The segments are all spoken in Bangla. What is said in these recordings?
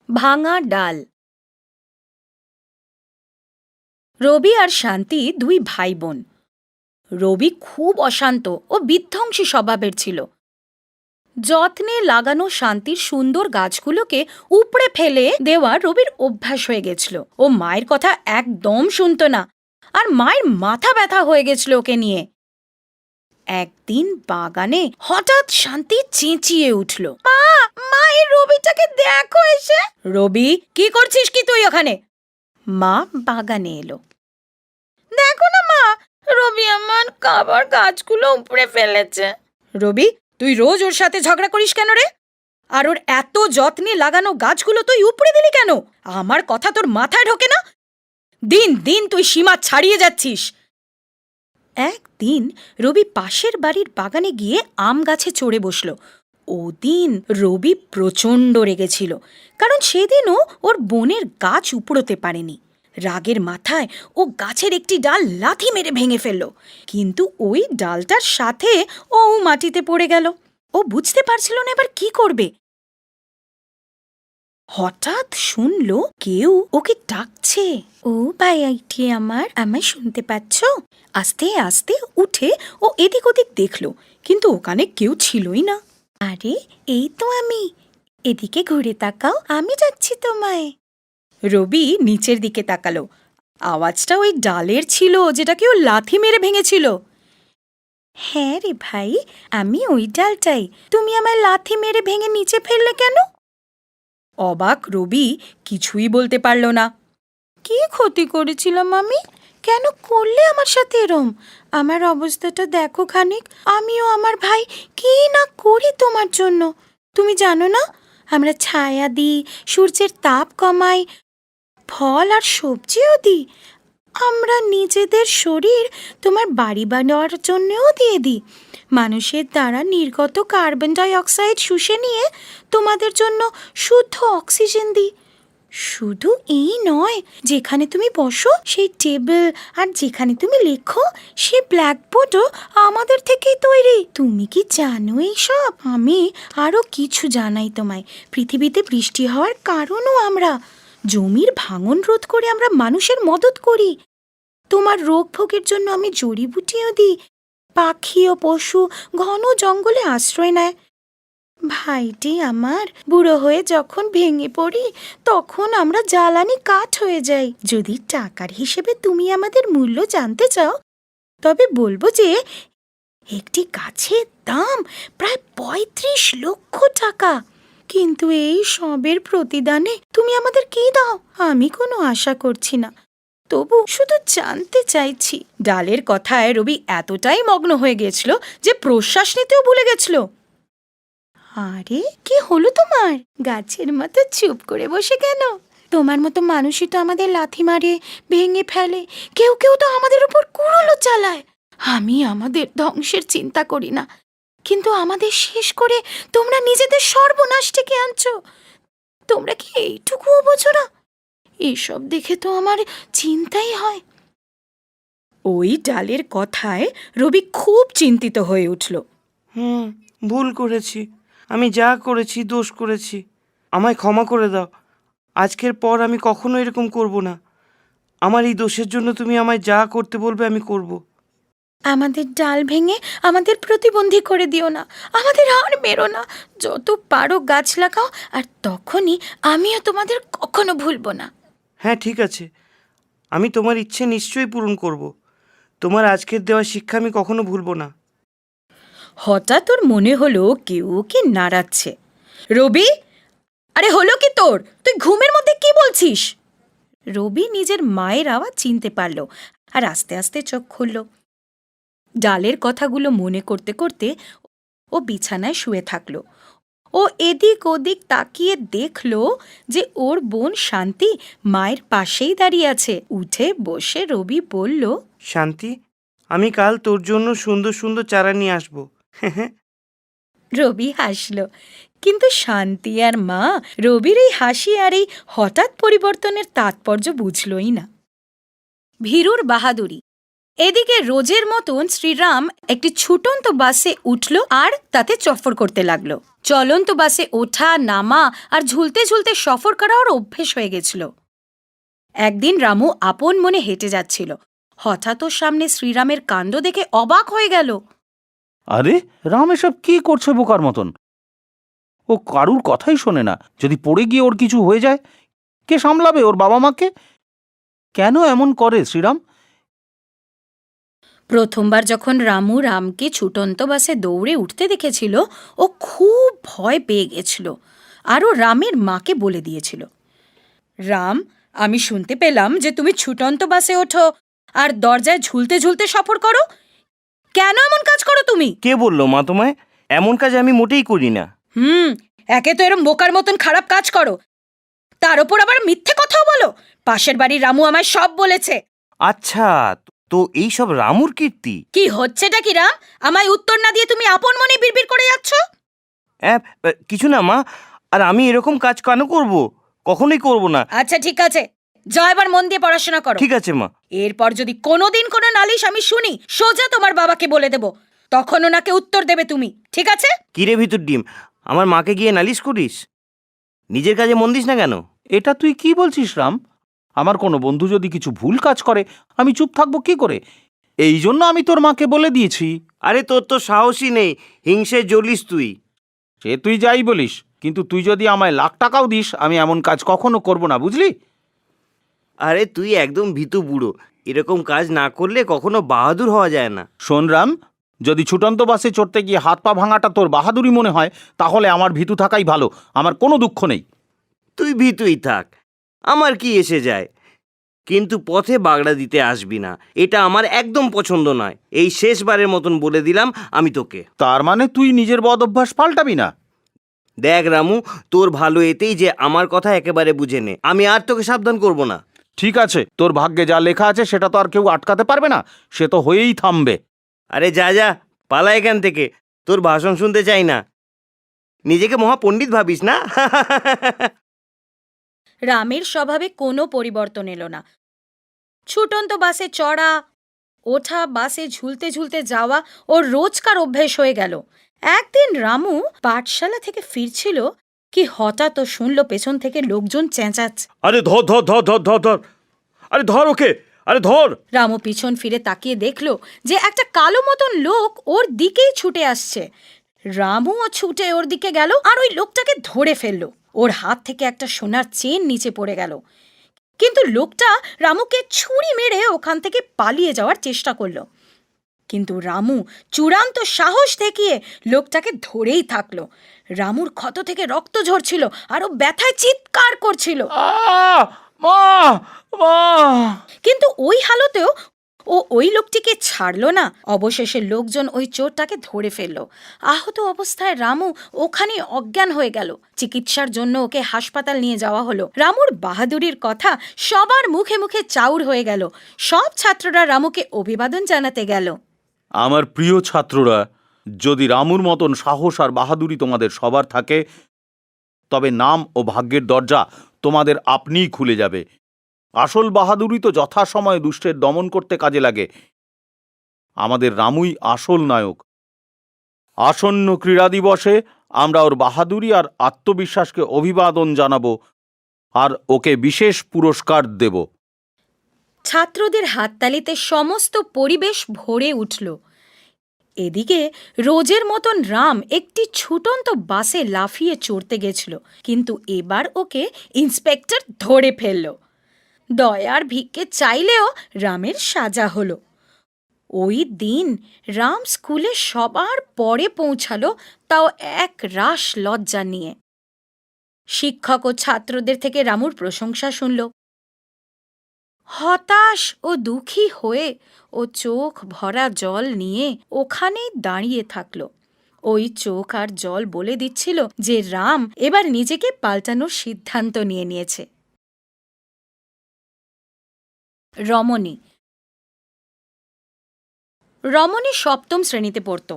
ভাঙা ডাল। রবি আর শান্তি দুই ভাই বোন। রবি খুব অশান্ত ও বিধ্বংসী স্বভাবের ছিল। যত্নে লাগানো শান্তির সুন্দর গাছগুলোকে উপড়ে ফেলে দেওয়া রবির অভ্যাস হয়ে গেছিল। ও মায়ের কথা একদম শুনত না, আর মায়ের মাথা ব্যথা হয়ে গেছিল ওকে নিয়ে। একদিন বাগানে হঠাৎ শান্তি চেঁচিয়ে উঠল, মা, মা, এই রবিটাকে দেখো এসে। রবি, কি করছিস কি তুই ওখানে? মা বাগানে এলো। দেখো না মা, রবি আমার খাবার গাছগুলো উপড়ে ফেলেছে। রবি, তুই রোজ ওর সাথে ঝগড়া করিস কেন রে? আর ওর এত যত্নে লাগানো গাছগুলো তুই উপড়ে দিলি কেন? আমার কথা তোর মাথায় ঢোকে না? দিন দিন তুই সীমা ছাড়িয়ে যাচ্ছিস। একদিন রবি পাশের বাড়ির বাগানে গিয়ে আম গাছে চড়ে বসল। ওদিন রবি প্রচণ্ড রেগেছিল, কারণ সেদিনও ওর বোনের গাছ উপড়োতে পারেনি। রাগের মাথায় ও গাছের একটি ডাল লাথি মেরে ভেঙে ফেলল, কিন্তু ওই ডালটার সাথে ও মাটিতে পড়ে গেল। ও বুঝতে পারছিল না এবার কি করবে। হঠাৎ শুনল কেউ ওকে ডাকছে। ও ভাইয়াইটি আমার, আমায় শুনতে পাচ্ছ? আস্তে আস্তে উঠে ও এদিক ওদিক দেখল, কিন্তু ওখানে কেউ ছিলই না। আরে, এই তো আমি, এদিকে ঘুরে তাকাও, আমি যাচ্ছি তোমায়। রবি নিচের দিকে তাকালো। আওয়াজটা ওই ডালের ছিল যেটাকে ও লাথি মেরে ভেঙেছিল। হ্যাঁ রে ভাই, আমি ওই ডালটাই। তুমি আমায় লাথি মেরে ভেঙে নিচে ফেললে কেন? অবাক রবি কিছুই বলতে পারল না। কি ক্ষতি করেছিলাম আমি? কেন করলে আমার সাথে এরম? আমার অবস্থাটা দেখো খানিক। আমিও আমার ভাই কি না করি তোমার জন্য। তুমি জানো না, আমরা ছায়া দিই, সূর্যের তাপ কমাই, ফল আর সবজিও দিই। আমরা নিজেদের শরীর তোমার বাড়ি বানানোর জন্যও দিয়ে দিই। মানুষের দ্বারা নির্গত কার্বন ডাই অক্সাইড শুষে নিয়ে তোমাদের জন্য শুদ্ধ অক্সিজেন দিই। শুধু এই নয়, যেখানে তুমি বসো সেই টেবিল আর যেখানে তুমি লেখো সেই ব্ল্যাকবোর্ডও আমাদের থেকেই তৈরি। তুমি কি জানো এইসব? আমি আরও কিছু জানাই তোমায়। পৃথিবীতে বৃষ্টি হওয়ার কারণও আমরা। জমির ভাঙন রোধ করে আমরা মানুষের মদত করি। তোমার রোগ ভোগের জন্য আমি জড়িবুটিও দিই। পাখি ও পশু ঘন জঙ্গলে আশ্রয় নেয়। ভাইটি আমার, বুড়ো হয়ে যখন ভেঙে পড়ি তখন আমরা জ্বালানি কাঠ হয়ে যাই। যদি টাকার হিসেবে তুমি আমাদের মূল্য জানতে চাও, তবে বলবো যে একটি গাছের দাম প্রায় ৩৫ লক্ষ টাকা। কিন্তু এই সবের প্রতিদানে তুমি আমাদের কি দাও? আমি কোনো আশা করছি না, তবু শুধু জানতে চাইছি। ডালের কথায় রবি এতটাই মগ্ন হয়ে গেছিল যে প্রশ্বাস নিতেও ভুলে গেছিল। আরে, কি হলো তোমার? গাছের মতো চুপ করে বসে কেন? তোমার মতো মানুষই তো আমাদের লাথি মারে, ভেঙে ফেলে। কেউ কেউ তো আমাদের উপর কুড়ুলো চালায়। আমি আমাদের ধ্বংসের চিন্তা করি না, কিন্তু আমাদের শেষ করে তোমরা নিজেদের সর্বনাশ ডেকে আনছো। তোমরা কি এইটুকুও বোঝো না? এসব দেখে তো আমার চিন্তাই হয়। ওই ডালের কথায় রবি খুব চিন্তিত হয়ে উঠল। ভুল করেছি। আমি যা করেছি দোষ করেছি। আমায় ক্ষমা করে দাও। আজকের পর আমি কখনো এরকম করব না। আমার এই দোষের জন্য তুমি আমায় যা করতে বলবে আমি করব। আমাদের ডাল ভেঙে আমাদের প্রতিবন্ধী করে দিও না। আমাদের আর মেরো না। যত পারো গাছ লাগাও, আর তখনই আমিও তোমাদের কখনো ভুলবো না। হ্যাঁ, ঠিক আছে। আমি তোমার ইচ্ছে নিশ্চয়ই পূরণ করব। তোমার আজকের দেওয়া শিক্ষা আমি কখনো ভুলব না। হঠাৎ ওর মনে হলো কেউ ওকে নাড়াচ্ছে। রবি, আরে হলো কি তোর? তুই ঘুমের মধ্যে কি বলছিস? রবি নিজের মায়ের আওয়াজ চিনতে পারল, আর আস্তে আস্তে চোখ খুলল। ডালের কথাগুলো মনে করতে করতে ও বিছানায় শুয়ে থাকল। ও এদিক ওদিক তাকিয়ে দেখল যে ওর বোন শান্তি মায়ের পাশেই দাঁড়িয়ে আছে। উঠে বসে রবি বলল, শান্তি, আমি কাল তোর জন্য সুন্দর সুন্দর চারা নিয়ে আসবো। রবি হাসল, কিন্তু শান্তি আর মা রবির এই হাসি আর এই হঠাৎ পরিবর্তনের তাৎপর্য বুঝলই না। ভীরুর বাহাদুরি। এদিকে রোজের মতন শ্রীরাম একটি ছুটন্ত বাসে উঠল আর তাতে সফর করতে লাগলো। চলন্ত বাসে ওঠা নামা আর ঝুলতে ঝুলতে সফর করা ওর অভ্যেস হয়ে গেছিল। একদিন রামু আপন মনে হেঁটে যাচ্ছিল, হঠাৎ ওর সামনে শ্রীরামের কাণ্ড দেখে অবাক হয়ে গেল। আরে রাম এসব কি করছে বোকার মতন? ও কারুর কথাই শোনে না। যদি পড়ে গিয়ে ওর কিছু হয়ে যায়, কে সামলাবে ওর বাবা মাকে? কেন এমন করে শ্রীরাম? প্রথমবার যখন রামু রামকে ছুটন্ত বাসে দৌড়ে উঠতে দেখেছিল, ও খুব ভয় পেয়ে গেছিল আর ও রামের মাকে বলে দিয়েছিল, রাম, আমি শুনতে পেলাম যে তুমি ছুটন্ত বাসে ওঠো আর দরজায় ঝুলতে ঝুলতে সফর করো। কেন এমন কাজ করো তুমি? কে বললো মা তোমায়? এমন কাজ আমি মোটেই করি না। একে তো এরম বোকার মতন খারাপ কাজ করো, তার ওপর আবার মিথ্যে কথাও বলো। পাশের বাড়ির রামু আমায় সব বলেছে। আচ্ছা, তো এই সব রামুর কীর্তি? কি হচ্ছেটা কি রাম? আমায় উত্তর না দিয়ে তুমি আপন মনে বিড়বিড় করে যাচ্ছ। কিছু না মা, আর আমি এরকম কাজ কেন করব? কখনোই করব না। আচ্ছা ঠিক আছে, যাও এবার মন দিয়ে পড়াশোনা করো। ঠিক আছে মা। এরপর যদি কোনোদিন কোনো নালিশ আমি শুনি, সোজা তোমার বাবাকে বলে দেব, তখন ওনাকে উত্তর দেবে তুমি, ঠিক আছে? কিরে ভিতর ডিম, আমার মাকে গিয়ে নালিশ করিস? নিজের কাজে মন দিস না কেন? এটা তুই কি বলছিস রাম? আমার কোনো বন্ধু যদি কিছু ভুল কাজ করে, আমি চুপ থাকবো কি করে? এই জন্য আমি তোর মাকে বলে দিয়েছি। আরে তোর তো সাহসই নেই, হিংসে জ্বলিস তুই। সে তুই যাই বলিস, কিন্তু তুই যদি আমায় লাখ টাকাও দিস, আমি এমন কাজ কখনো করব না, বুঝলি? আরে তুই একদম ভীতু বুড়ো, এরকম কাজ না করলে কখনো বাহাদুর হওয়া যায় না। শোন রাম, যদি ছুটন্ত বাসে চড়তে গিয়ে হাত পা ভাঙাটা তোর বাহাদুরি মনে হয়, তাহলে আমার ভীতু থাকাই ভালো। আমার কোনো দুঃখ নেই। তুই ভীতুই থাক, আমার কি এসে যায়। কিন্তু পথে বাগড়া দিতে আসবি না, এটা আমার একদম পছন্দ নয়। এই শেষবারের মতন বলে দিলাম আমি তোকে। তার মানে তুই নিজের বদ অভ্যাস পাল্টাবি না? দেখ রামু, তোর ভালো এতেই যে আমার কথা একেবারে বুঝে নে। আমি আর তোকে সাবধান করব না। ঠিক আছে, তোর ভাগ্যে যা লেখা আছে সেটা তো আর কেউ আটকাতে পারবে না, সে তো হয়েই থামবে। আরে যা যা, পালা এখান থেকে, তোর ভাষণ শুনতে চাই না। নিজেকে মহাপণ্ডিত ভাবিস না? রামের স্বভাবে কোনো পরিবর্তন এলো না। ছুটন্ত বাসে চড়া ওঠা, বাসে ঝুলতে ঝুলতে যাওয়া ওর রোজকার অভ্যেস হয়ে গেল। একদিন রামু পাঠশালা থেকে ফিরছিল কি হঠাৎ ও শুনল পেছন থেকে লোকজন চেঁচাচ্ছে। আরে ধর ধর ধর ধর ধর ধর, আরে ধর ওকে, আরে ধর। রামু পিছন ফিরে তাকিয়ে দেখল যে একটা কালো মতন লোক ওর দিকেই ছুটে আসছে। রামুও ছুটে ওর দিকে গেল আর ওই লোকটাকে ধরে ফেলল। ওর হাত থেকে একটা সোনার চেন নিচে পড়ে গেল, কিন্তু লোকটা রামুকে ছুরি মেরে ওখান থেকে পালিয়ে যাওয়ার চেষ্টা করলো। কিন্তু রামু চূড়ান্ত সাহস দেখিয়ে লোকটাকে ধরেই থাকলো। রামুর ক্ষত থেকে রক্ত ঝরছিল আর ও ব্যথায় চিৎকার করছিল। মা, মা! কিন্তু ওই হালতেও ও ওই লোকটিকে ছাড়লো না। অবশেষে লোকজন ওই চোরটাকে ধরে ফেলল। আহত অবস্থায় রামু ওখানে অজ্ঞান হয়ে গেল। চিকিৎসার জন্য ওকে হাসপাতাল নিয়ে যাওয়া হলো। রামুর বাহাদুরির কথা সবার মুখে মুখে চাউর হয়ে গেল। সব ছাত্ররা রামুকে অভিবাদন জানাতে গেল। আমার প্রিয় ছাত্ররা, যদি রামুর মতন সাহস আর বাহাদুরি তোমাদের সবার থাকে, তবে নাম ও ভাগ্যের দরজা তোমাদের আপনিই খুলে যাবে। আসল বাহাদুরি তো যথাসময়ে দুষ্টের দমন করতে কাজে লাগে। আমাদের রামুই আসল নায়ক। আসন্ন ক্রীড়া দিবসে আমরা ওর বাহাদুরি আর আত্মবিশ্বাসকে অভিবাদন জানাবো আর ওকে বিশেষ পুরস্কার দেব। ছাত্রদের হাততালিতে সমস্ত পরিবেশ ভরে উঠল। এদিকে রোজের মতন রাম একটি ছুটন্ত বাসে লাফিয়ে চড়তে গেছিল, কিন্তু এবার ওকে ইন্সপেক্টর ধরে ফেলল। দয়ার ভিক্ষে চাইলেও রামের সাজা হলো। ওই দিন রাম স্কুলে সবার পরে পৌঁছালো, তাও এক রাশ লজ্জা নিয়ে। শিক্ষক ও ছাত্রদের থেকে রামুর প্রশংসা শুনল। হতাশ ও দুঃখী হয়ে ও চোখ ভরা জল নিয়ে ওখানেই দাঁড়িয়ে থাকল। ওই চোখ আর জল বলে দিচ্ছিল যে রাম এবার নিজেকে পাল্টানোর সিদ্ধান্ত নিয়ে নিয়েছে। রমণী রমণী সপ্তম শ্রেণীতে পড়ত।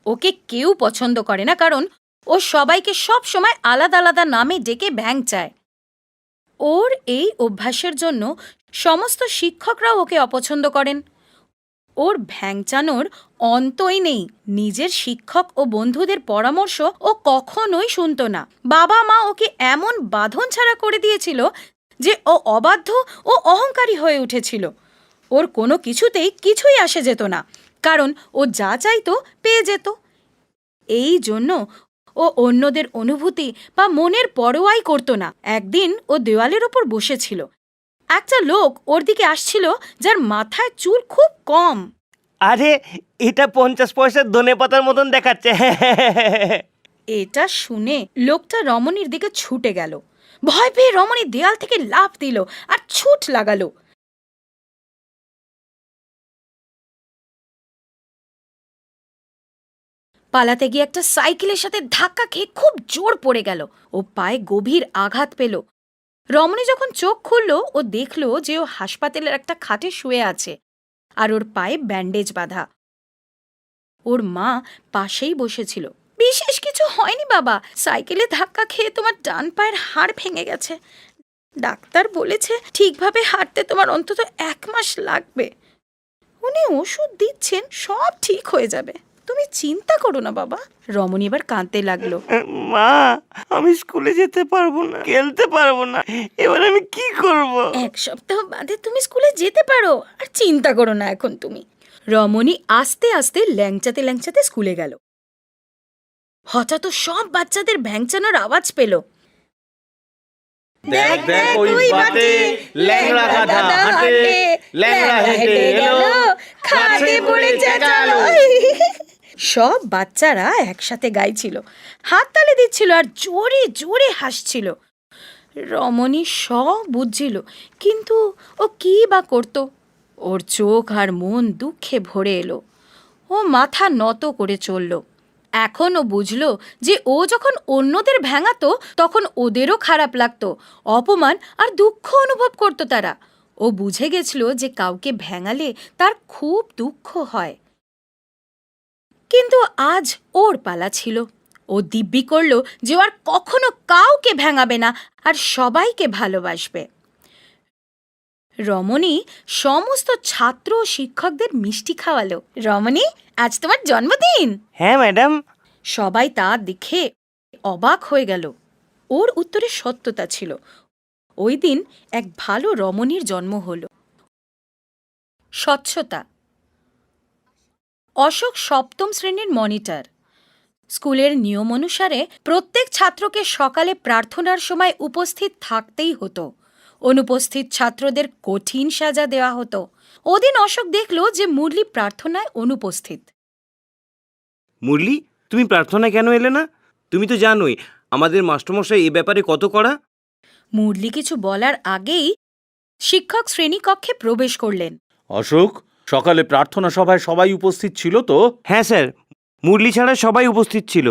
ওকে কেউ পছন্দ করে না, কারণ ও সবাইকে সব সময় আলাদা আলাদা নামে ডেকে ভ্যাং চায়। ওর এই অভ্যাসের জন্য সমস্ত শিক্ষকরাও ওকে অপছন্দ করেন। ওর ভ্যাংচানোর অন্তই নেই। নিজের শিক্ষক ও বন্ধুদের পরামর্শ ও কখনোই শুনতো না। বাবা মা ওকে এমন বাঁধন ছাড়া করে দিয়েছিল যে ও অবাধ্য ও অহংকারী হয়ে উঠেছিল। ওর কোনো কিছুই আসে যেত না, কারণ ও যা চাইতো পেয়ে যেত। এই জন্য ও অন্যদের অনুভূতি বা মনের পরোয়াই করতো না। একদিন ও দেওয়ালের ওপর বসেছিল। একটা লোক ওর দিকে আসছিল, যার মাথায় চুল খুব কম। আরে, এটা 50 পয়সার ধনেপাতার মতন দেখাচ্ছে। এটা শুনে লোকটা রমণীর দিকে ছুটে গেল। ভয় পেয়ে রমণী দেয়াল থেকে লাফ দিল আর ছুট লাগালো। পালাতে গিয়ে একটা সাইকেলের সাথে ধাক্কা খেয়ে খুব জোর পড়ে গেল। ও পায়ে গভীর আঘাত পেল। রমণী যখন চোখ খুলল, ও দেখল যে ও হাসপাতালের একটা খাটে শুয়ে আছে আর ওর পায়ে ব্যান্ডেজ বাঁধা। ওর মা পাশেই বসেছিল। বিশেষ কিছু হয়নি বাবা, সাইকেলে ধাক্কা খেয়ে তোমার ডান পায়ের হাড় ভেঙে গেছে। ডাক্তার বলেছে ঠিকভাবে হাঁটতে তোমার অন্তত 1 মাস লাগবে। উনি ওষুধ দিচ্ছেন, সব ঠিক হয়ে যাবে, তুমি চিন্তা করো না বাবা। রমণী এবার কাঁদতে লাগলো। মা, আমি স্কুলে যেতে পারবো না, খেলতে পারবো না, এবার আমি কি করব? 1 সপ্তাহ বাদে তুমি স্কুলে যেতে পারো, আর চিন্তা করো না এখন তুমি। রমণী আস্তে আস্তে ল্যাংচাতে ল্যাংচাতে স্কুলে গেল। হঠাৎ সব বাচ্চাদের ভ্যাংচানোর আওয়াজ পেল। দেখ দেখ ওই বাটে ল্যাংড়া গাধা হাঁটে, ল্যাংড়া হেঁটে এলো, খাটে পড়ে চেঁচালো। সব বাচ্চারা একসাথে গাইছিল, হাততালি দিচ্ছিল আর জোরে জোরে হাসছিল। রমণী সব বুঝছিল, কিন্তু ও কি বা করত? ওর চোখ আর মন দুঃখে ভরে এলো। ও মাথা নত করে চলল। এখন ও বুঝল যে ও যখন অন্যদের ভেঙাতো তখন ওদেরও খারাপ লাগতো, অপমান আর দুঃখ অনুভব করতো তারা। ও বুঝে গেছিল যে কাউকে ভেঙালে তার খুব দুঃখ হয়। কিন্তু আজ ওর পালা ছিল। ও দিব্যি করল যে ও আর কখনো কাউকে ভেঙাবে না আর সবাইকে ভালোবাসবে। রমণী সমস্ত ছাত্র ও শিক্ষকদের মিষ্টি খাওয়ালো। রমণী, আজ তোমার জন্মদিন। হ্যাঁ ম্যাডাম। সবাই তা দেখে অবাক হয়ে গেল। ওর উত্তরে সত্যতা ছিল। ওই দিন এক ভালো রমণীর জন্ম হল। স্বচ্ছতা। অশোক 7ম শ্রেণীর মনিটর। স্কুলের নিয়ম অনুসারে প্রত্যেক ছাত্রকে সকালে প্রার্থনার সময় উপস্থিত থাকতেই হতো। অনুপস্থিত ছাত্রদের কঠিন সাজা দেওয়া হতো। ওদিন অশোক দেখল যে মুরলি প্রার্থনায় অনুপস্থিত। মুরলি, তুমি প্রার্থনা কেন এলে না? তুমি তো জানোই আমাদের মাস্টারমশাই এ ব্যাপারে কত কড়া। মুরলি কিছু বলার আগেই শিক্ষক শ্রেণীকক্ষে প্রবেশ করলেন। অশোক, সকালে প্রার্থনা সভায় সবাই উপস্থিত ছিল তো? হ্যাঁ স্যার, মুরলি ছাড়া সবাই উপস্থিত ছিল।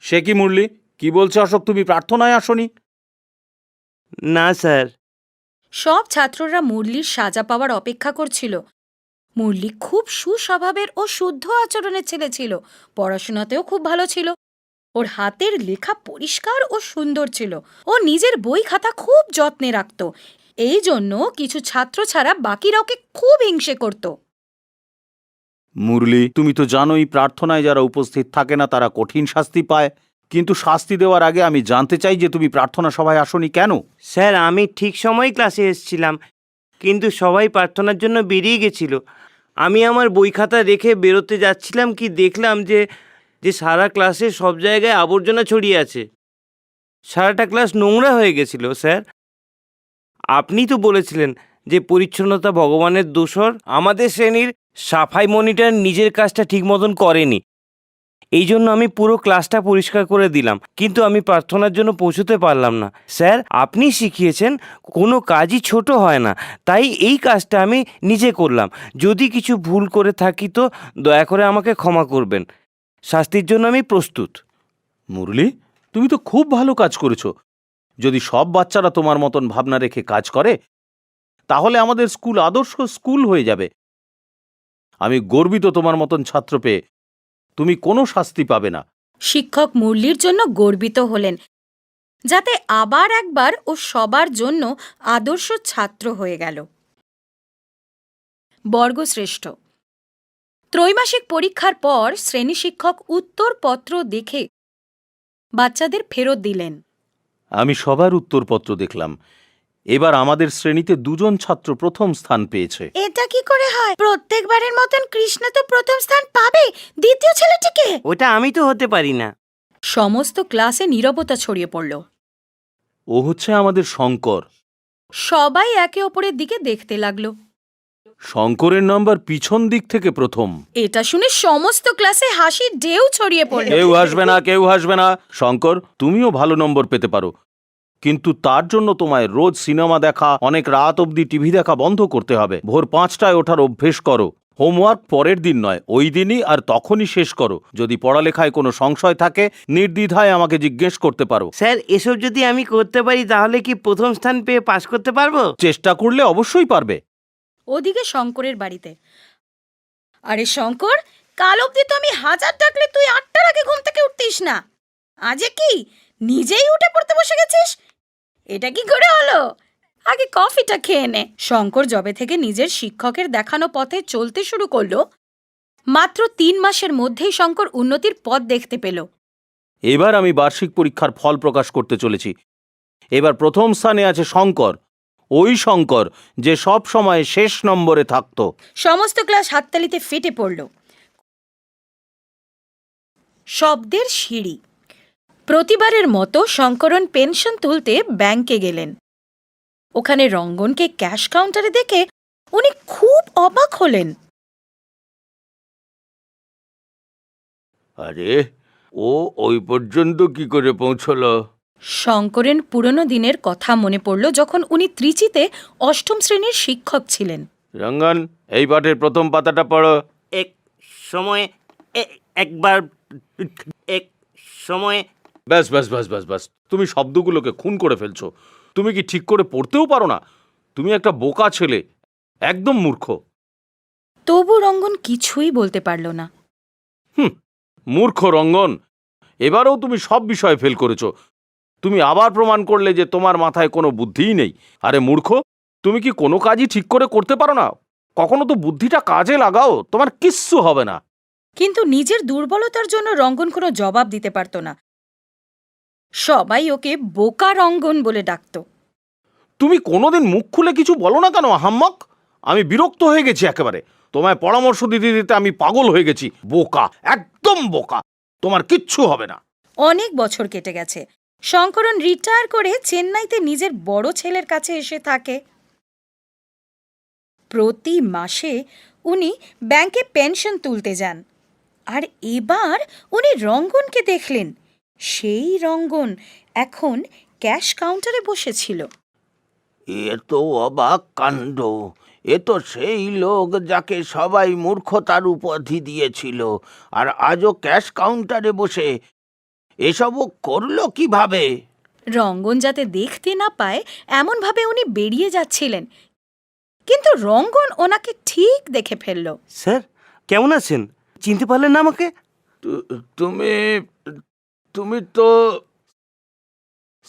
সে কি মুরলি, কি বলছে অশোক, তুমি প্রার্থনায় আসনি? না স্যার। সব ছাত্ররা মুরলির সাজা পাওয়ার অপেক্ষা করছিল। মুরলি খুব সুস্বভাবের ও শুদ্ধ আচরণের ছেলে ছিল। পড়াশোনাতেও খুব ভালো ছিল। ওর হাতের লেখা পরিষ্কার ও সুন্দর ছিল। ও নিজের বই খাতা খুব যত্নে রাখত। এই জন্য কিছু ছাত্র ছাড়া বাকিরা ওকে খুব হিংসে করত। মুরলি, তুমি তো জানোই প্রার্থনায় যারা উপস্থিত থাকে না তারা কঠিন শাস্তি পায়। কিন্তু শাস্তি দেওয়ার আগে আমি জানতে চাই যে তুমি প্রার্থনা সভায় আসনি কেন? স্যার, আমি ঠিক সময়ই ক্লাসে এসেছিলাম, কিন্তু সবাই প্রার্থনার জন্য বেরিয়ে গেছিল। আমি আমার বই খাতা রেখে বেরোতে যাচ্ছিলাম কি দেখলাম যে সারা ক্লাসে সব জায়গায় আবর্জনা ছড়িয়ে আছে। সারাটা ক্লাস নোংরা হয়ে গেছিল। স্যার, আপনি তো বলেছিলেন যে পরিচ্ছন্নতা ভগবানের দোসর। আমাদের শ্রেণীর সাফাই মনিটর নিজের কাজটা ঠিক মতন করেনি, এই জন্য আমি পুরো ক্লাসটা পরিষ্কার করে দিলাম, কিন্তু আমি প্রার্থনার জন্য পৌঁছতে পারলাম না। স্যার, আপনি শিখিয়েছেন কোনো কাজই ছোট হয় না, তাই এই কাজটা আমি নিজে করলাম। যদি কিছু ভুল করে থাকি তো দয়া করে আমাকে ক্ষমা করবেন। শাস্তির জন্য আমি প্রস্তুত। মুরলি, তুমি তো খুব ভালো কাজ করেছো। যদি সব বাচ্চারা তোমার মতন ভাবনা রেখে কাজ করে তাহলে আমাদের স্কুল আদর্শ স্কুল হয়ে যাবে। আমি গর্বিত তোমার মতন ছাত্র পেয়ে। তুমি কোনো শাস্তি পাবে না। শিক্ষক মুরলির জন্য গর্বিত হলেন, যাতে আবার একবার ও সবার জন্য আদর্শ ছাত্র হয়ে গেল। বর্গশ্রেষ্ঠ। ত্রৈমাসিক পরীক্ষার পর শ্রেণী শিক্ষক উত্তরপত্র দেখে বাচ্চাদের ফেরত দিলেন। আমি সবার উত্তরপত্র দেখলাম। এবার আমাদের শ্রেণীতে 2 জন ছাত্র প্রথম স্থান পেয়েছে। এটা কি করে হয়? প্রত্যেকবারের মতন কৃষ্ণা তো প্রথম স্থান পাবে, দ্বিতীয় ছেলেটিকে। ওটা আমি তো হতে পারি না। সমস্ত ক্লাসে নীরবতা ছড়িয়ে পড়ল। ও হচ্ছে আমাদের শঙ্কর। সবাই একে অপরের দিকে দেখতে লাগলো। শঙ্করের নাম্বার পিছন দিক থেকে প্রথম। এটা শুনে সমস্ত ক্লাসে হাসির ঢেউ ছড়িয়ে পড়ল। কেউ হাসবে না, কেউ হাসবে না। শঙ্কর, তুমিও ভালো নম্বর পেতে পারো, কিন্তু তার জন্য তোমায় রোজ সিনেমা দেখা, অনেক রাত অবধি টিভি দেখা বন্ধ করতে হবে। ভোর 5টায় ওঠার অভ্যেস করো। হোমওয়ার্ক পরের দিন নয়, ওই দিনই আর তখনই শেষ করো। যদি পড়ালেখায় কোনো সংশয় থাকে নির্দ্বিধায় আমাকে জিজ্ঞেস করতে পারো। স্যার, এসব যদি আমি করতে পারি তাহলে কি প্রথম স্থান পেয়ে পাশ করতে পারবো? চেষ্টা করলে অবশ্যই পারবে। ওদিকে শঙ্করের বাড়িতে, আরে শঙ্কর, কাল অবধি তো আমি 1000 ডাকলে তুই 8টার আগে ঘুম থেকে উঠতিস না। আজে কি নিজেই উঠে পড়তে বসে গেছিস? এটা কি করে হলো? আগে কফিটা খেয়ে নে। শঙ্কর যবে থেকে নিজের শিক্ষকের দেখানো পথে চলতে শুরু করলো, মাত্র 3 মাসের মধ্যেই শঙ্কর উন্নতির পথ দেখতে পেল। এবার আমি বার্ষিক পরীক্ষার ফল প্রকাশ করতে চলেছি। এবার প্রথম স্থানে আছে শঙ্কর, ওই শঙ্কর যে সব সময় শেষ নম্বরে থাকতো। সমস্ত ক্লাস হাততালিতে ফেটে পড়ল। শব্দের সিঁড়ি। প্রতিবারের মতো শঙ্করন পেনশন তুলতে ব্যাংকে গেলেন। ওখানে রঙ্গনকে ক্যাশ কাউন্টারে দেখে উনি খুব অবাক হলেন। আরে, ও ওই পর্যন্ত কি করে পৌঁছলো? শঙ্করের পুরনো দিনের কথা মনে পড়ল যখন উনি ত্রিচিতে 8ম শ্রেণীর শিক্ষক ছিলেন। রঙ্গন, এই পাঠের প্রথম পাতাটা পড়ো। এক সময় একবার এক সময়। ব্যাস ব্যাস ব্যাস ব্যাস ব্যাস, তুমি শব্দগুলোকে খুন করে ফেলছো। তুমি কি ঠিক করে পড়তেও পারো না? তুমি একটা বোকা ছেলে, একদম মূর্খ। তবু রঙ্গন কিছুই বলতে পারল না। মূর্খ রঙ্গন, এবারেও তুমি সব বিষয়ে ফেল করেছো। তুমি আবার প্রমাণ করলে যে তোমার মাথায় কোনো বুদ্ধিই নেই। আরে মূর্খ, তুমি কি কোনো কাজই ঠিক করে করতে পারো না? কখনো তো বুদ্ধিটা কাজে লাগাও, তোমার কিচ্ছু হবে না। কিন্তু নিজের দুর্বলতার জন্য রঙ্গন কোনো জবাব দিতে পারত না। সবাই ওকে বোকা রঙ্গন বলে ডাকত। তুমি কোনোদিন মুখ খুলে কিছু বলো না কেন আহাম্মক? আমি বিরক্ত হয়ে গেছি একেবারে। তোমায় পরামর্শ দিতে দিতে আমি পাগল হয়ে গেছি। বোকা, একদম বোকা, তোমার কিচ্ছু হবে না। অনেক বছর কেটে গেছে। শঙ্করন রিটায়ার করে চেন্নাইতে নিজের বড় ছেলের কাছে এসে থাকে। প্রতি মাসে উনি ব্যাংকে পেনশন তুলতে যান। আর এবার উনি রঙ্গনকে দেখলেন। সেই রঙ্গন এখন ক্যাশ কাউন্টারে বসেছিল। এ তো অবাক কাণ্ড। এ তো সেই লোক যাকে সবাই মূর্খতার উপাধি দিয়েছিল, আর আজও ক্যাশ কাউন্টারে বসে এসবও করলো কিভাবে? রঙ্গন যাতে দেখতে না পায় এমনভাবে উনি বেরিয়ে যাচ্ছিলেন, কিন্তু রঙ্গন ওনাকে ঠিক দেখে ফেলল। স্যার, কেমন আছেন? চিনতে পারলেন না আমাকে? তুমি তুমি তো...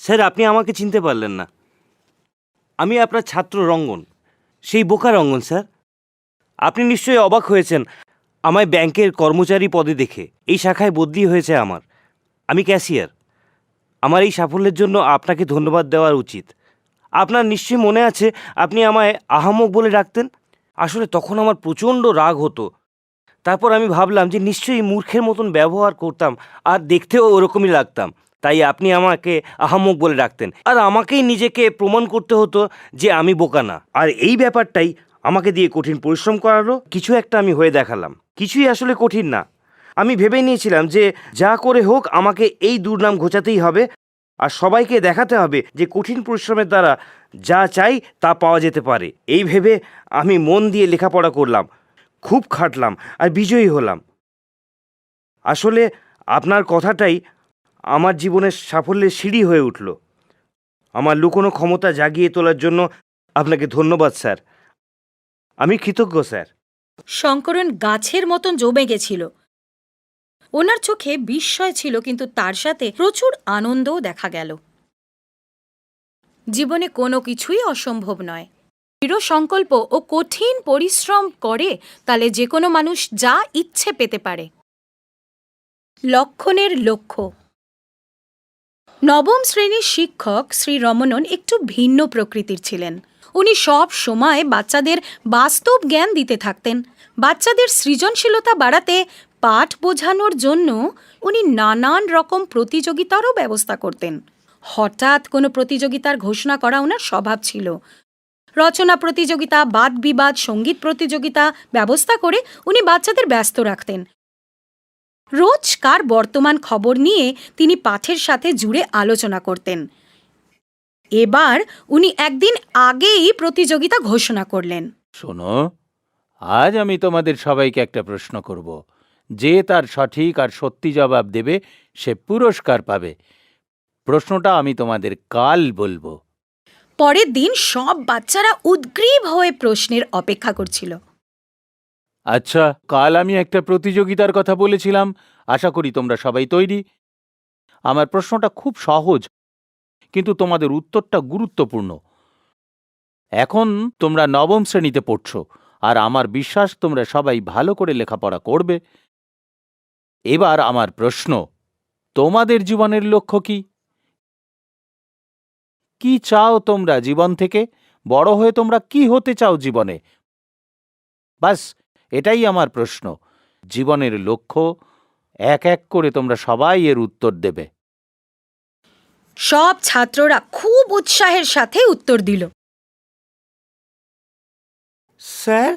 স্যার, আপনি আমাকে চিনতে পারলেন না। আমি আপনার ছাত্র রঙ্গন, সেই বোকা রঙ্গন। স্যার, আপনি নিশ্চয়ই অবাক হয়েছেন আমায় ব্যাংকের কর্মচারী পদে দেখে। এই শাখায় বদলি হয়েছে আমার। আমি ক্যাশিয়ার। আমার এই সাফল্যের জন্য আপনাকে ধন্যবাদ দেওয়ার উচিত। আপনার নিশ্চয়ই মনে আছে আপনি আমায় আহাম্মক বলে ডাকতেন। আসলে তখন আমার প্রচণ্ড রাগ হতো। তারপর আমি ভাবলাম যে নিশ্চয়ই মূর্খের মতন ব্যবহার করতাম আর দেখতেও ওরকমই লাগতাম, তাই আপনি আমাকে আহাম্মক বলে ডাকতেন। আর আমাকেই নিজেকে প্রমাণ করতে হতো যে আমি বোকা না। আর এই ব্যাপারটাই আমাকে দিয়ে কঠিন পরিশ্রম করালো। কিছু একটা আমি হয়ে দেখালাম। কিছুই আসলে কঠিন না। আমি ভেবে নিয়েছিলাম যে যা করে হোক আমাকে এই দুর্নাম ঘোচাতেই হবে, আর সবাইকে দেখাতে হবে যে কঠিন পরিশ্রমের দ্বারা যা চাই তা পাওয়া যেতে পারে। এই ভেবে আমি মন দিয়ে লেখাপড়া করলাম, খুব খাটলাম আর বিজয়ী হলাম। আসলে আপনার কথাটাই আমার জীবনের সাফল্যের সিঁড়ি হয়ে উঠল। আমার লুকোনো ক্ষমতা জাগিয়ে তোলার জন্য আপনাকে ধন্যবাদ স্যার। আমি কৃতজ্ঞ স্যার। শঙ্করন গাছের মতন জমে গেছিল। ওনার চোখে বিস্ময় ছিল, কিন্তু তার সাথে প্রচুর আনন্দও দেখা গেল। জীবনে কোনো কিছুই অসম্ভব নয়। দৃঢ় সংকল্প ও কঠিন পরিশ্রম করে তাহলে যে কোনো মানুষ যা ইচ্ছে পেতে পারে। লক্ষণের লক্ষ্য। নবম শ্রেণীর শিক্ষক শ্রী রমনন একটু ভিন্ন প্রকৃতির ছিলেন। উনি সব সময় বাচ্চাদের বাস্তব জ্ঞান দিতে থাকতেন। বাচ্চাদের সৃজনশীলতা বাড়াতে পাঠ বোঝানোর জন্য উনি নানান রকম প্রতিযোগিতারও ব্যবস্থা করতেন। হঠাৎ কোনো প্রতিযোগিতার ঘোষণা করা ওনার স্বভাব ছিল। রচনা প্রতিযোগিতা, বাদ বিবাদ, সঙ্গীত প্রতিযোগিতা ব্যবস্থা করে উনি বাচ্চাদের ব্যস্ত রাখতেন। রোজকার বর্তমান খবর নিয়ে তিনি পাঠের সাথে জুড়ে আলোচনা করতেন। এবার উনি একদিন আগেই প্রতিযোগিতা ঘোষণা করলেন। শোনো, আজ আমি তোমাদের সবাইকে একটা প্রশ্ন করব। যে তার সঠিক আর সত্যি জবাব দেবে সে পুরস্কার পাবে। প্রশ্নটা আমি তোমাদের কাল বলবো। পরের দিন সব বাচ্চারা উদ্গ্রীব হয়ে প্রশ্নের অপেক্ষা করছিল। আচ্ছা, কাল আমি একটা প্রতিযোগিতার কথা বলেছিলাম। আশা করি তোমরা সবাই তৈরি। আমার প্রশ্নটা খুব সহজ, কিন্তু তোমাদের উত্তরটা গুরুত্বপূর্ণ। এখন তোমরা নবম শ্রেণীতে পড়ছো, আর আমার বিশ্বাস তোমরা সবাই ভালো করে লেখাপড়া করবে। এবার আমার প্রশ্ন, তোমাদের জীবনের লক্ষ্য কি? কি চাও তোমরা জীবন থেকে? বড় হয়ে তোমরা কি হতে চাও জীবনে? বাস, এটাই আমার প্রশ্ন। জীবনের লক্ষ্য এক এক করে তোমরা সবাই এর উত্তর দেবে। সব ছাত্ররা খুব উৎসাহের সাথে উত্তর দিল। স্যার,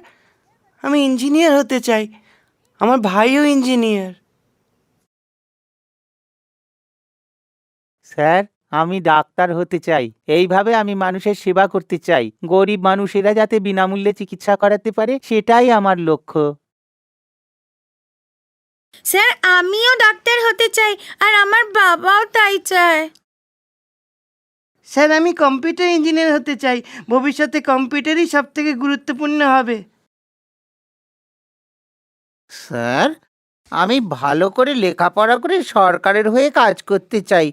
আমি ইঞ্জিনিয়ার হতে চাই। আমার ভাইও ইঞ্জিনিয়ার। স্যার, আমি ডাক্তার হতে চাই। এইভাবে আমি মানুষের সেবা করতে চাই। গরিব মানুষেরা যাতে বিনামূল্যে চিকিৎসা করাতে পারে, সেটাই আমার লক্ষ্য। স্যার, আমিও ডাক্তার হতে চাই, আর আমার বাবাও তাই চায়। স্যার, আমি কম্পিউটার ইঞ্জিনিয়ার হতে চাই। ভবিষ্যতে কম্পিউটারই সব থেকে গুরুত্বপূর্ণ হবে। স্যার, আমি ভালো করে লেখাপড়া করে সরকারের হয়ে কাজ করতে চাই।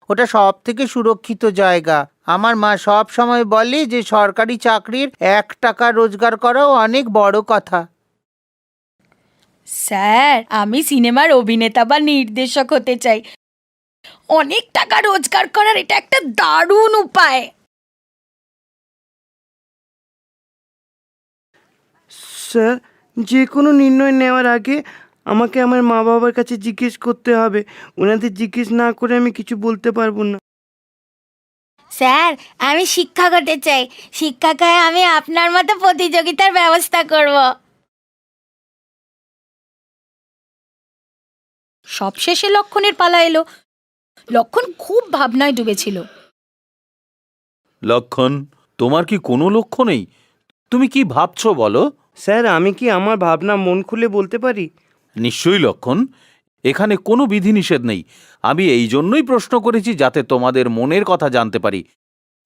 ওটা সব থেকে সুরক্ষিত জায়গা। আমার মা সব সময় বলে যে সরকারি চাকরির 1 টাকা রোজগার করাও অনেক বড় কথা। স্যার, আমি সিনেমার অভিনেতা বা নির্দেশক হতে চাই। অনেক টাকা রোজগার করার এটা একটা দারুণ উপায়। স্যার, যে কোনো নির্ণয় নেওয়ার আগে আমাকে আমার মা বাবার কাছে জিজ্ঞেস করতে হবে। ওনাদের জিজ্ঞেস না করে আমি কিছু বলতে পারবো না। স্যার, আমি শিক্ষক হতে চাই। শিক্ষক হয়ে আমি আপনার মতো প্রতিযোগিতার ব্যবস্থা করব। সবশেষে লক্ষণের পালা এলো। লক্ষণ খুব ভাবনায় ডুবেছিল। লক্ষণ, তোমার কি কোনো লক্ষ্য নেই? তুমি কি ভাবছো বলো? স্যার, আমি কি আমার ভাবনা মন খুলে বলতে পারি? নিশ্চয়ই লক্ষণ, এখানে কোনো বিধিনিষেধ নেই। আমি এই জন্যই প্রশ্ন করেছি যাতে তোমাদের মনের কথা জানতে পারি।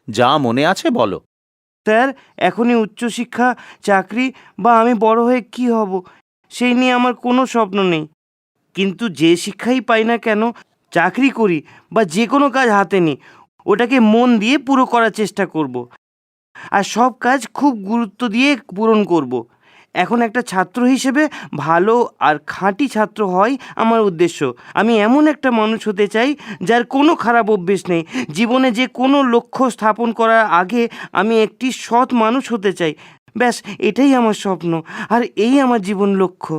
যা মনে আছে বলো। স্যার, এখনই উচ্চশিক্ষা, চাকরি বা আমি বড় হয়ে কি হব সেই নিয়ে আমার কোনো স্বপ্ন নেই। কিন্তু যে শিক্ষাই পাই না কেন, চাকরি করি বা যে কোনো কাজ হাতে নিই, ওটাকে মন দিয়ে পুরো করার চেষ্টা করব। আর সব কাজ খুব গুরুত্ব দিয়ে পূরণ করব। এখন একটা ছাত্র হিসেবে ভালো আর খাঁটি ছাত্র হয় আমার উদ্দেশ্য। আমি এমন একটা মানুষ হতে চাই যার কোনো খারাপ অভ্যেস নেই। জীবনে যে কোনো লক্ষ্য স্থাপন করার আগে আমি একটি সৎ মানুষ হতে চাই। ব্যাস, এটাই আমার স্বপ্ন, আর এই আমার জীবন লক্ষ্য।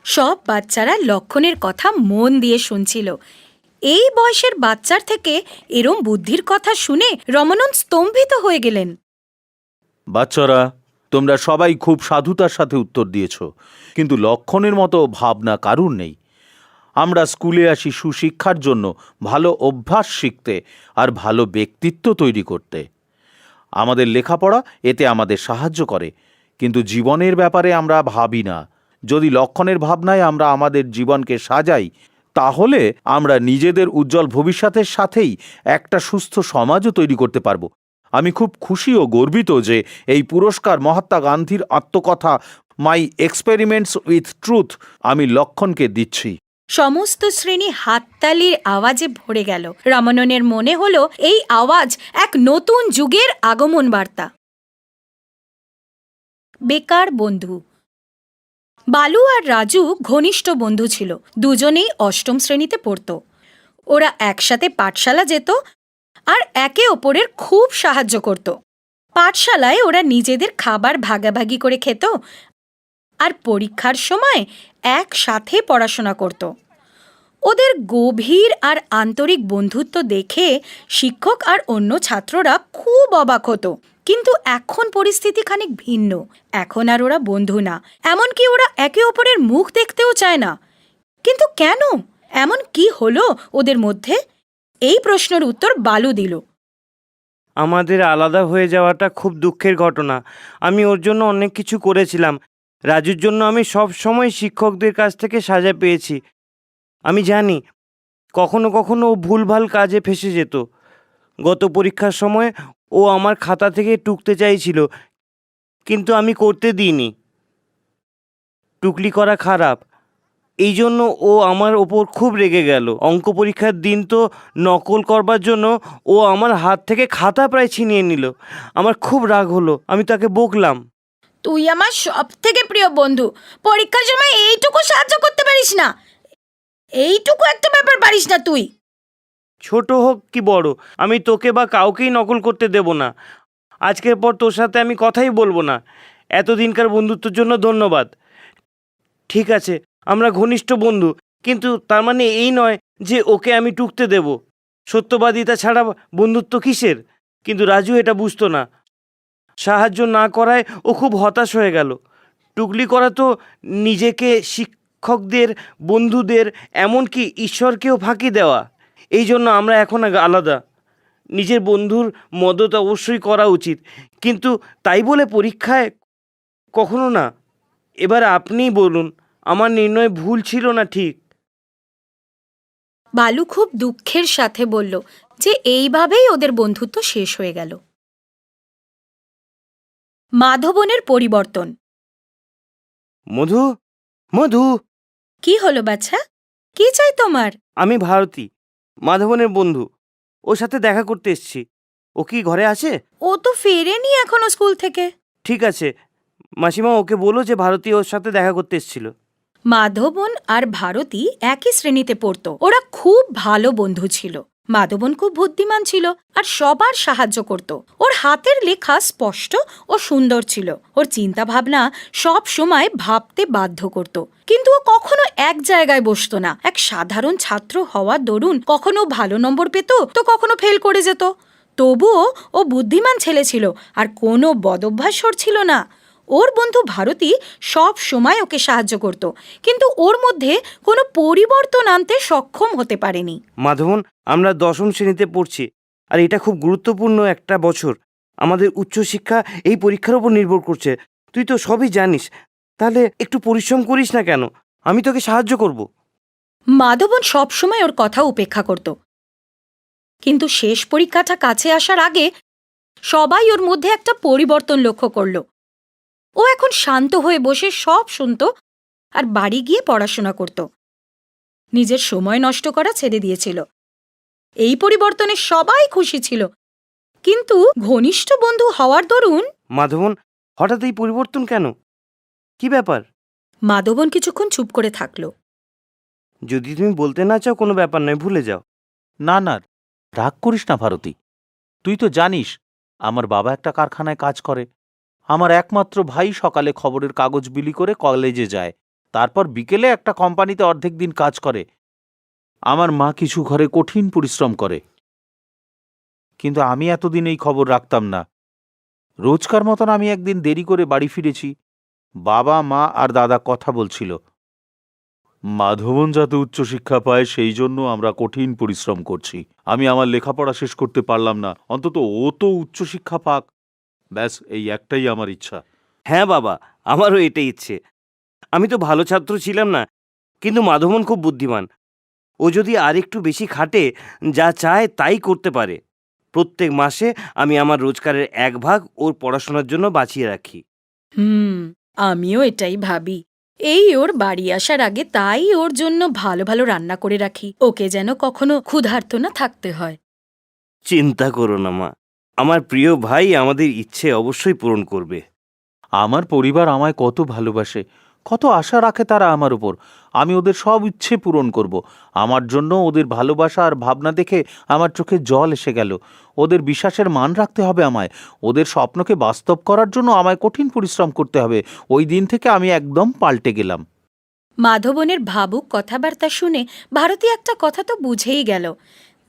সব বাচ্চারা লক্ষণের কথা মন দিয়ে শুনছিল। এই বয়সের বাচ্চার থেকে এরম বুদ্ধির কথা শুনে রমনন স্তম্ভিত হয়ে গেলেন। বাচ্চারা, তোমরা সবাই খুব সাধুতার সাথে উত্তর দিয়েছ, কিন্তু লক্ষণের মতো ভাবনা কারুর নেই। আমরা স্কুলে আসি সুশিক্ষার জন্য, ভালো অভ্যাস শিখতে আর ভালো ব্যক্তিত্ব তৈরি করতে। আমাদের লেখাপড়া এতে আমাদের সাহায্য করে, কিন্তু জীবনের ব্যাপারে আমরা ভাবি না। যদি লক্ষণের ভাবনায় আমরা আমাদের জীবনকে সাজাই, তাহলে আমরা নিজেদের উজ্জ্বল ভবিষ্যতের সাথেই একটা সুস্থ সমাজও তৈরি করতে পারব। আমি খুব খুশি ও গর্বিত যে এই পুরস্কার মহাত্মা গান্ধীর আত্মকথা মাই এক্সপেরিমেন্টস উইথ ট্রুথ আমি লক্ষণকে দিচ্ছি। সমস্ত শ্রেণী হাততালির আওয়াজে ভরে গেল। রমননের মনে হলো এই আওয়াজ এক নতুন যুগের আগমন বার্তা। বেকার বন্ধু। বালু আর রাজু ঘনিষ্ঠ বন্ধু ছিল। দুজনেই অষ্টম শ্রেণীতে পড়ত। ওরা একসাথে পাঠশালা যেত আর একে অপরের খুব সাহায্য করত। পাঠশালায় ওরা নিজেদের খাবার ভাগাভাগি করে খেত আর পরীক্ষার সময় একসাথে পড়াশোনা করত। ওদের গভীর আর আন্তরিক বন্ধুত্ব দেখে শিক্ষক আর অন্য ছাত্ররা খুব অবাক হতো। কিন্তু এখন পরিস্থিতি খানিক ভিন্ন। এখন আর ওরা বন্ধু না, এমনকি ওরা একে অপরের মুখ দেখতেও চায় না। কিন্তু কেন? এমন কি হলো ওদের মধ্যে? এই প্রশ্নের উত্তর বালু দিল। আমাদের আলাদা হয়ে যাওয়াটা খুব দুঃখের ঘটনা। আমি ওর জন্য অনেক কিছু করেছিলাম। রাজুর জন্য আমি সব সময় শিক্ষকদের কাছ থেকে সাজা পেয়েছি। আমি জানি কখনো কখনো ও ভুলভাল কাজে ফেঁসে যেত। গত পরীক্ষার সময় ও আমার খাতা থেকে টুকতে চাইছিল, কিন্তু আমি করতে দিইনি। টুকলি করা খারাপ, এই জন্য ও আমার ওপর খুব রেগে গেল। অঙ্ক পরীক্ষার দিন তো নকল করবার জন্য ও আমার হাত থেকে খাতা প্রায় ছিনিয়ে নিল। আমার খুব রাগ হলো, আমি তাকে বকলাম। তুই আমার সব থেকে প্রিয় বন্ধু, পরীক্ষার সময় এইটুকু সাহায্য করতে পারিস না? এইটুকু একটা ব্যাপার পারিস না তুই? ছোট হোক কি বড়, আমি তোকে বা কাউকেই নকল করতে দেব না। আজকের পর তোর সাথে আমি কথাই বলবো না। এতদিনকার বন্ধুত্বের জন্য ধন্যবাদ। ঠিক আছে, আমরা ঘনিষ্ঠ বন্ধু, কিন্তু তার মানে এই নয় যে ওকে আমি টুকতে দেব। সত্যবাদিতা ছাড়া বন্ধুত্ব কিসের? কিন্তু রাজু এটা বুঝতো না। সাহায্য না করায় ও খুব হতাশ হয়ে গেল। টুকলি করা তো নিজেকে, শিক্ষকদের, বন্ধুদের, এমনকি ঈশ্বরকেও ফাঁকি দেওয়া। এই জন্য আমরা এখন আলাদা। নিজের বন্ধুর মদত অবশ্যই করা উচিত, কিন্তু তাই বলে পরীক্ষায় কখনো না। এবার আপনিই বলুন, আমার নির্ণয় ভুল ছিল না ঠিক? বালু খুব দুঃখের সাথে বলল যে এইভাবেই ওদের বন্ধুত্ব শেষ হয়ে গেল। মাধবনের পরিবর্তন। মধু, মধু, কি হলো বাচ্চা? কি চাই তোমার? আমি ভারতী, মাধবনের বন্ধু। ওর সাথে দেখা করতে এসেছি। ও কি ঘরে আছে? ও তো ফেরেনি এখনো স্কুল থেকে। ঠিক আছে, মাসিমা ওকে বলো যে ভারতী ওর সাথে দেখা করতে এসেছিল। মাধবন আর ভারতী একই শ্রেণীতে পড়তো। ওরা খুব ভালো বন্ধু ছিল। মাধবন খুব বুদ্ধিমান ছিল আর সবার সাহায্য করত। ওর হাতের লেখা স্পষ্ট ও সুন্দর ছিল। ওর চিন্তা ভাবনা সব সময় ভাবতে বাধ্য করত। কিন্তু ও কখনো এক জায়গায় বসতো না। এক সাধারণ ছাত্র হওয়ার দরুন কখনো ভালো নম্বর পেত তো কখনো ফেল করে যেত। তবুও ও বুদ্ধিমান ছেলে ছিল আর কোনো বদভ্যাস ওর ছিল না। ওর বন্ধু ভারতী সব সময় ওকে সাহায্য করত, কিন্তু ওর মধ্যে কোনো পরিবর্তন আনতে সক্ষম হতে পারেনি। মাধবন, আমরা 10ম শ্রেণীতে পড়ছি, আর এটা খুব গুরুত্বপূর্ণ একটা বছর। আমাদের উচ্চশিক্ষা এই পরীক্ষার উপর নির্ভর করছে। তুই তো সবই জানিস, তাহলে একটু পরিশ্রম করিস না কেন? আমি তোকে সাহায্য করব। মাধবন সবসময় ওর কথা উপেক্ষা করত, কিন্তু শেষ পরীক্ষাটা কাছে আসার আগে সবাই ওর মধ্যে একটা পরিবর্তন লক্ষ্য করল। ও এখন শান্ত হয়ে বসে সব শুনত আর বাড়ি গিয়ে পড়াশোনা করত। নিজের সময় নষ্ট করা ছেড়ে দিয়েছিল। এই পরিবর্তনে সবাই খুশি ছিল, কিন্তু ঘনিষ্ঠ বন্ধু হওয়ার দরুন। মাধবন, হঠাৎ এই পরিবর্তন কেন? কি ব্যাপার? মাধবন কিছুক্ষণ চুপ করে থাকল। যদি তুমি বলতে না চাও, কোনো ব্যাপার নয়, ভুলে যাও। না না, রাগ করিস না ভারতী। তুই তো জানিস আমার বাবা একটা কারখানায় কাজ করে। আমার একমাত্র ভাই সকালে খবরের কাগজ বিলি করে কলেজে যায়, তারপর বিকেলে একটা কোম্পানিতে অর্ধেক দিন কাজ করে। আমার মা কিছু ঘরে কঠিন পরিশ্রম করে, কিন্তু আমি এতদিন এই খবর রাখতাম না। রোজকার মতন আমি একদিন দেরি করে বাড়ি ফিরেছি। বাবা, মা আর দাদা কথা বলছিল, মাধবন যাতে উচ্চশিক্ষা পায় সেই জন্য আমরা কঠিন পরিশ্রম করছি। আমি আমার লেখাপড়া শেষ করতে পারলাম না, অন্তত ও তো উচ্চশিক্ষা পাক। ব্যাস, এই একটাই আমার ইচ্ছা। হ্যাঁ বাবা, আমারও এটাই ইচ্ছে। আমি তো ভালো ছাত্র ছিলাম না, কিন্তু মাধবন খুব বুদ্ধিমান। ও যদি আর একটু বেশি খাটে, যা চায় তাই করতে পারে। প্রত্যেক মাসে আমি আমার রোজগারের 1 ভাগ ওর পড়াশোনার জন্য বাঁচিয়ে রাখি। আমিও এটাই ভাবি। এই ওর বাড়ি আসার আগে তাই ওর জন্য ভালো ভালো রান্না করে রাখি, ওকে যেন কখনো ক্ষুধার্ত না থাকতে হয়। চিন্তা করো না মা, আমার প্রিয় ভাই আমাদের ইচ্ছে অবশ্যই পূরণ করবে। আমার পরিবার আমায় কত ভালোবাসে, কত আশা রাখে তারা আমার উপর। আমি ওদের সব ইচ্ছে পূরণ করব। আমার জন্য ওদের ভালোবাসা আর ভাবনা দেখে আমার চোখে জল এসে গেল। ওদের বিশ্বাসের মান রাখতে হবে আমায়। ওদের স্বপ্নকে বাস্তব করার জন্য আমায় কঠিন পরিশ্রম করতে হবে। ওই দিন থেকে আমি একদম পাল্টে গেলাম। মাধবনের ভাবুক কথাবার্তা শুনে ভারতী একটা কথা তো বুঝেই গেল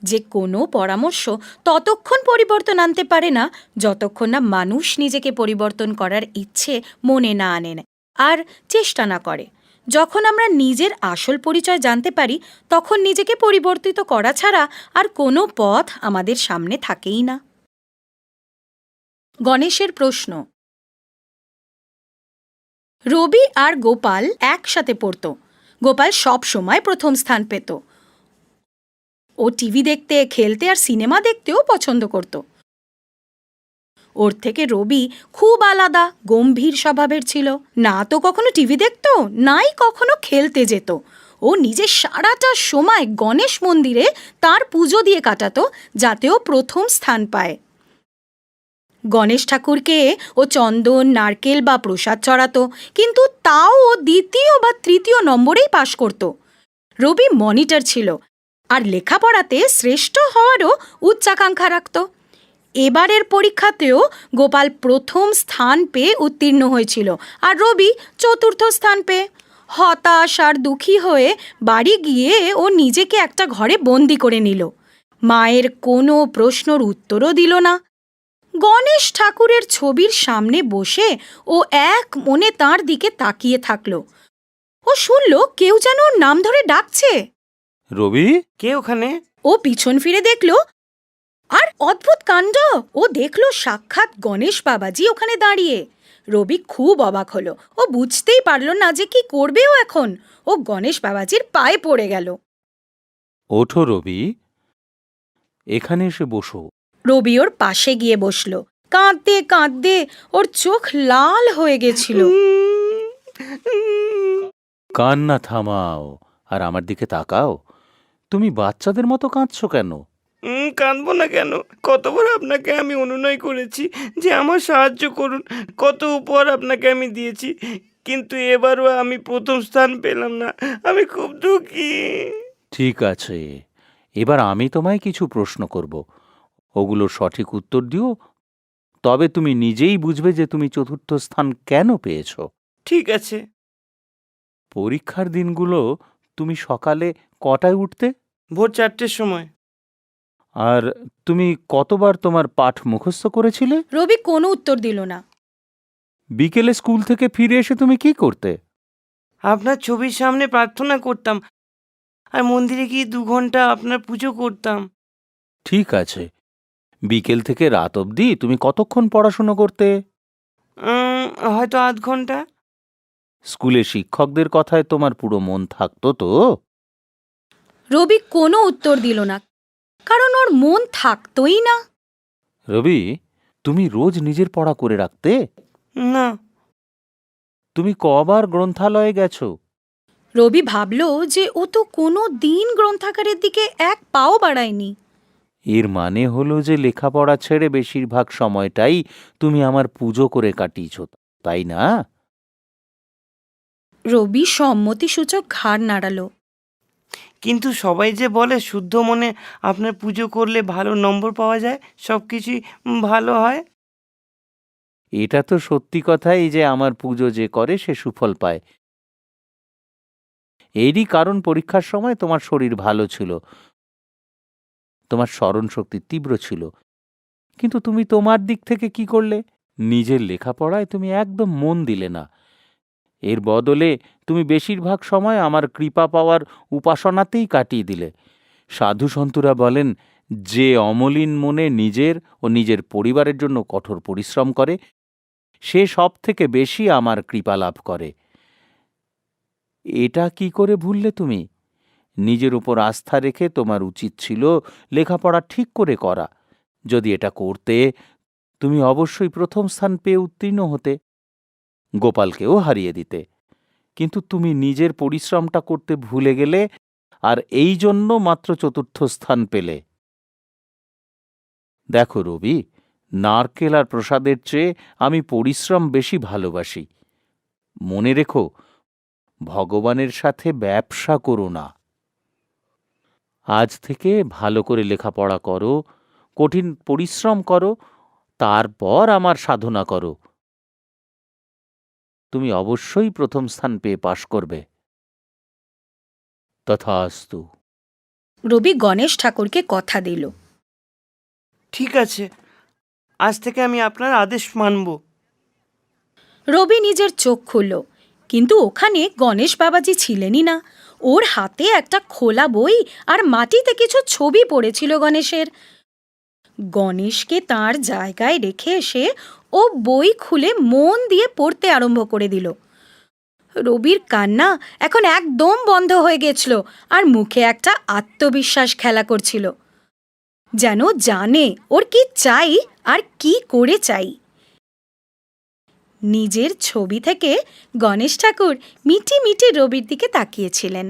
যে কোনো পরামর্শ ততক্ষণ পরিবর্তন আনতে পারে না যতক্ষণ না মানুষ নিজেকে পরিবর্তন করার ইচ্ছে মনে না আনে নেয় আর চেষ্টা না করে। যখন আমরা নিজের আসল পরিচয় জানতে পারি তখন নিজেকে পরিবর্তিত করা ছাড়া আর কোনো পথ আমাদের সামনে থাকেই না। গণেশের প্রশ্ন। রবি আর গোপাল একসাথে পড়ত। গোপাল সব সময় প্রথম স্থান পেত। ও টিভি দেখতে, খেলতে আর সিনেমা দেখতেও পছন্দ করত। ওর থেকে রবি খুব আলাদা, গম্ভীর স্বভাবের ছিল। না তো কখনো টিভি দেখত, নাই কখনো খেলতে যেত। ও নিজে সারাটা সময় গণেশ মন্দিরে তার পুজো দিয়ে কাটাতো, যাতে ও প্রথম স্থান পায়। গণেশ ঠাকুরকে ও চন্দন, নারকেল বা প্রসাদ চড়াতো, কিন্তু তাও ও দ্বিতীয় বা তৃতীয় নম্বরেই পাশ করত। রবি মনিটর ছিল আর লেখাপড়াতে শ্রেষ্ঠ হওয়ারও উচ্চাকাঙ্ক্ষা রাখত। এবারের পরীক্ষাতেও গোপাল প্রথম স্থান পেয়ে উত্তীর্ণ হয়েছিল আর রবি চতুর্থ স্থান পেয়ে। হতাশ আর দুঃখী হয়ে বাড়ি গিয়ে ও নিজেকে একটা ঘরে বন্দি করে নিল। মায়ের কোনো প্রশ্নর উত্তরও দিল না। গণেশ ঠাকুরের ছবির সামনে বসে ও এক মনে তাঁর দিকে তাকিয়ে থাকল। ও শুনল কেউ যেন ওর নাম ধরে ডাকছে। রবি, কে ওখানে? ও পিছন ফিরে দেখল আর অদ্ভুত কাণ্ড, ও দেখল সাক্ষাৎ গণেশ বাবাজি ওখানে দাঁড়িয়ে। রবি খুব অবাক হলো। ও বুঝতেই পারল না যে কি করবে ও এখন। ও গণেশ বাবাজির পায়ে পড়ে গেল। ওঠো রবি, এখানে এসে বসো। রবি ওর পাশে গিয়ে বসল। কাঁদতে কাঁদতে ওর চোখ লাল হয়ে গেছিল। কান্না থামাও আর আমার দিকে তাকাও। তুমি বাচ্চাদের মতো কাঁদছো কেন? কাঁদবো না কেন? কতবার আপনাকে আমি অনুনয় করেছি যে আমার সাহায্য করুন, কত উপহার আপনাকে আমি দিয়েছি, কিন্তু এবারও আমি প্রথম স্থান পেলাম না। আমি খুব দুঃখী। ঠিক আছে, এবার আমি তোমায় কিছু প্রশ্ন করব। ওগুলোর সঠিক উত্তর দিও, তবে তুমি নিজেই বুঝবে যে তুমি চতুর্থ স্থান কেন পেয়েছ। ঠিক আছে। পরীক্ষার দিনগুলো তুমি সকালে কটায় উঠতে? ভোর 4টের সময়। আর তুমি কতবার তোমার পাঠ মুখস্থ করেছিলে? রবি কোনো উত্তর দিল না। বিকেলে স্কুল থেকে ফিরে এসে তুমি কি করতে? আপনার ছবির সামনে প্রার্থনা করতাম আর মন্দিরে গিয়ে 2 ঘন্টা আপনার পুজো করতাম। ঠিক আছে, বিকেল থেকে রাত অবধি তুমি কতক্ষণ পড়াশুনো করতে? হয়তো 8 ঘন্টা। স্কুলে শিক্ষকদের কথায় তোমার পুরো মন থাকতো তো? রবি কোনো উত্তর দিল না, কারণ ওর মন থাকতই না। রবি, তুমি রোজ নিজের পড়া করে রাখতে? না। তুমি কবার গ্রন্থালয়ে গেছো? রবি ভাবল যে ও তো কোনো দিন গ্রন্থাগারের দিকে এক পাও বাড়ায়নি। এর মানে হলো যে লেখাপড়া ছেড়ে বেশিরভাগ সময়টাই তুমি আমার পুজো করে কাটিয়েছ, তাই না? রবি সম্মতিসূচক ঘাড় নাড়াল। কিন্তু সবাই যে বলে শুদ্ধ মনে আপনার পুজো করলে ভালো নম্বর পাওয়া যায়, সব কিছুই ভালো হয়। এটা তো সত্যি কথাই যে আমার পুজো যে করে সে সুফল পায়। এরই কারণ পরীক্ষার সময় তোমার শরীর ভালো ছিল, তোমার স্মরণ শক্তি তীব্র ছিল, কিন্তু তুমি তোমার দিক থেকে কি করলে? নিজের লেখাপড়ায় তুমি একদম মন দিলে না। এর বদলে তুমি বেশিরভাগ সময় আমার কৃপা পাওয়ার উপাসনাতেই কাটিয়ে দিলে। সাধু সন্তুরা বলেন, যে অমলিন মনে নিজের ও নিজের পরিবারের জন্য কঠোর পরিশ্রম করে সে সব থেকে বেশি আমার কৃপা লাভ করে। এটা কি করে ভুললে তুমি? নিজের উপর আস্থা রেখে তোমার উচিত ছিল লেখাপড়া ঠিক করে করা। যদি এটা করতে, তুমি অবশ্যই প্রথম স্থান পেয়ে উত্তীর্ণ হতে, গোপালকেও হারিয়ে দিতে। কিন্তু তুমি নিজের পরিশ্রমটা করতে ভুলে গেলে আর এই জন্য মাত্র চতুর্থ স্থান পেলে। দেখো রবি, নারকেল আর প্রসাদের চেয়ে আমি পরিশ্রম বেশি ভালোবাসি। মনে রেখো, ভগবানের সাথে ব্যবসা করো না। আজ থেকে ভালো করে লেখাপড়া করো, কঠিন পরিশ্রম করো, তারপর আমার সাধনা করো। তুমি অবশ্যই প্রথম স্থান পেয়ে পাশ করবে। তথাস্তু। রবি গণেশ ঠাকুরকে কথা দিল। ঠিক আছে, আজ থেকে আমি আপনার আদেশ মানব। রবি নিজের চোখ খুলল, কিন্তু ওখানে গণেশ বাবাজি ছিলেনই না। ওর হাতে একটা খোলা বই আর মাটিতে কিছু ছবি পড়েছিল গণেশের। গণেশকে তার জায়গায় রেখে এসে ও বই খুলে মন দিয়ে পড়তে আরম্ভ করে দিল। রবির কান্না এখন একদম বন্ধ হয়ে গেছিল, আর মুখে একটা আত্মবিশ্বাস খেলা করছিল, যেন জানে ওর কি চাই আর কি করে চাই। নিজের ছবি থেকে গণেশ ঠাকুর মিটি মিটি রবির দিকে তাকিয়েছিলেন।